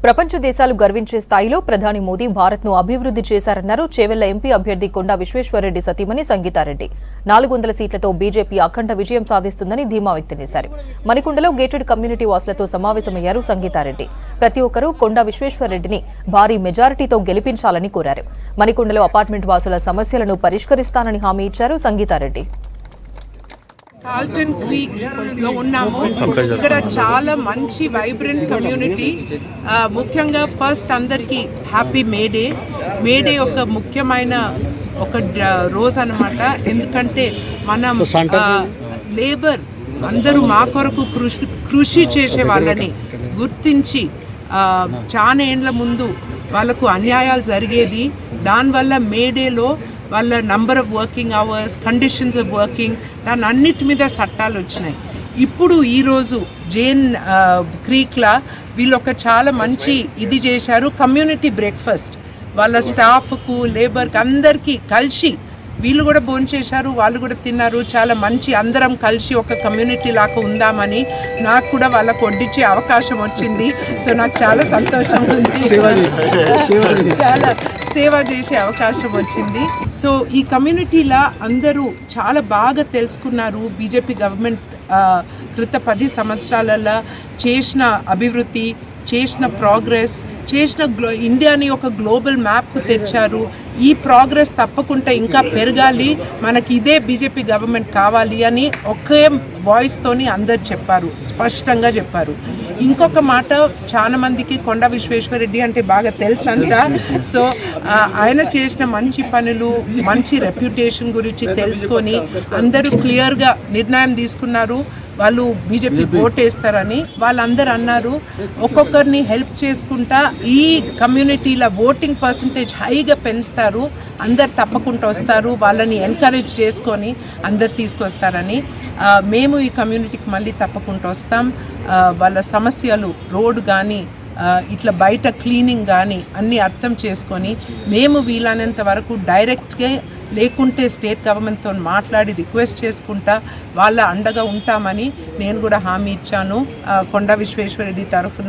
ప్రపంచ దేశాలు గర్వించే స్థాయిలో ప్రధాని మోదీ భారత్ను అభివృద్ధి చేశారన్నారు చేవెళ్ల ఎంపీ అభ్యర్థి కొండా విశ్వేశ్వరరెడ్డి సతీమణి సంగీతారెడ్డి. 400 సీట్లతో బీజేపీ అఖండ విజయం సాధిస్తుందని ధీమా వ్యక్తం చేశారు. మణికొండలో గేటెడ్ కమ్యూనిటీ వాసులతో సమావేశమయ్యారు సంగీతారెడ్డి. ప్రతి ఒక్కరూ కొండా విశ్వేశ్వరరెడ్డిని భారీ మెజారిటీతో గెలిపించాలని కోరారు. మణికొండలో అపార్ట్మెంట్ వాసుల సమస్యలను పరిష్కరిస్తానని హామీ ఇచ్చారు సంగీతారెడ్డి. కాల్టన్ క్రీక్ లో ఉన్నాము. ఇక్కడ చాలా మంచి వైబ్రెంట్ కమ్యూనిటీ. ముఖ్యంగా ఫస్ట్ అందరికి హ్యాపీ మేడే ఒక ముఖ్యమైన ఒక రోజు అన్నమాట. ఎందుకంటే మనం లేబర్ అందరూ మా కొరకు కృషి చేసే వాళ్ళని గుర్తించి చాలా ఏండ్ల ముందు వాళ్ళకు అన్యాయాలు జరిగేది. దానివల్ల మేడేలో వాళ్ళ number of working hours, conditions of working, దాని అన్నిటి మీద చట్టాలు వచ్చినాయి. ఇప్పుడు ఈరోజు జైన్ క్రీక్లా వీళ్ళు ఒక చాలా మంచి ఇది చేశారు. కమ్యూనిటీ బ్రేక్ఫాస్ట్ వాళ్ళ స్టాఫ్కు, లేబర్కి అందరికీ కలిసి వీళ్ళు కూడా భోంచేశారు, వాళ్ళు కూడా తిన్నారు. చాలా మంచి అందరం కలిసి ఒక కమ్యూనిటీ లాగా ఉందామని నాకు కూడా వాళ్ళకు వడ్డించే అవకాశం వచ్చింది. సో నాకు చాలా సంతోషంగా ఉంది, చాలా సేవ చేసే అవకాశం వచ్చింది. సో ఈ కమ్యూనిటీలా అందరూ చాలా బాగా తెలుసుకున్నారు బీజేపీ గవర్నమెంట్ క్రిత 10 సంవత్సరాలలో చేసిన అభివృద్ధి, చేసిన ప్రోగ్రెస్, చేసిన ఇండియాని ఒక గ్లోబల్ మ్యాప్కు తెచ్చారు. ఈ ప్రోగ్రెస్ తప్పకుండా ఇంకా పెరగాలి, మనకి ఇదే బీజేపీ గవర్నమెంట్ కావాలి అని ఒకే వాయిస్తోని అందరు చెప్పారు, స్పష్టంగా చెప్పారు. ఇంకొక మాట, చాలా మందికి కొండా విశ్వేశ్వరరెడ్డి అంటే బాగా తెలుసు అంట. సో ఆయన చేసిన మంచి పనులు, మంచి రెప్యుటేషన్ గురించి తెలుసుకొని అందరూ క్లియర్గా నిర్ణయం తీసుకున్నారు. వాళ్ళు బీజేపీ ఓటేస్తారని వాళ్ళందరూ అన్నారు. ఒక్కొక్కరిని హెల్ప్ చేసుకుంటా ఈ కమ్యూనిటీల ఓటింగ్ పర్సంటేజ్ హైగా పెంచుతారు. అందరు తప్పకుండా వస్తారు, వాళ్ళని ఎంకరేజ్ చేసుకొని అందరు తీసుకొస్తారని. మేము ఈ కమ్యూనిటీకి మళ్ళీ తప్పకుండా వస్తాం. వాళ్ళ సమస్యలు, రోడ్ కానీ ఇట్లా బయట క్లీనింగ్ కానీ అన్నీ అర్థం చేసుకొని మేము వీలైనంత వరకు డైరెక్ట్గా లేకుంటే స్టేట్ గవర్నమెంట్తో మాట్లాడి రిక్వెస్ట్ చేసుకుంటా వాళ్ళ అండగా ఉంటామని నేను కూడా హామీ ఇచ్చాను కొండా విశ్వేశ్వరరెడ్డి తరఫున.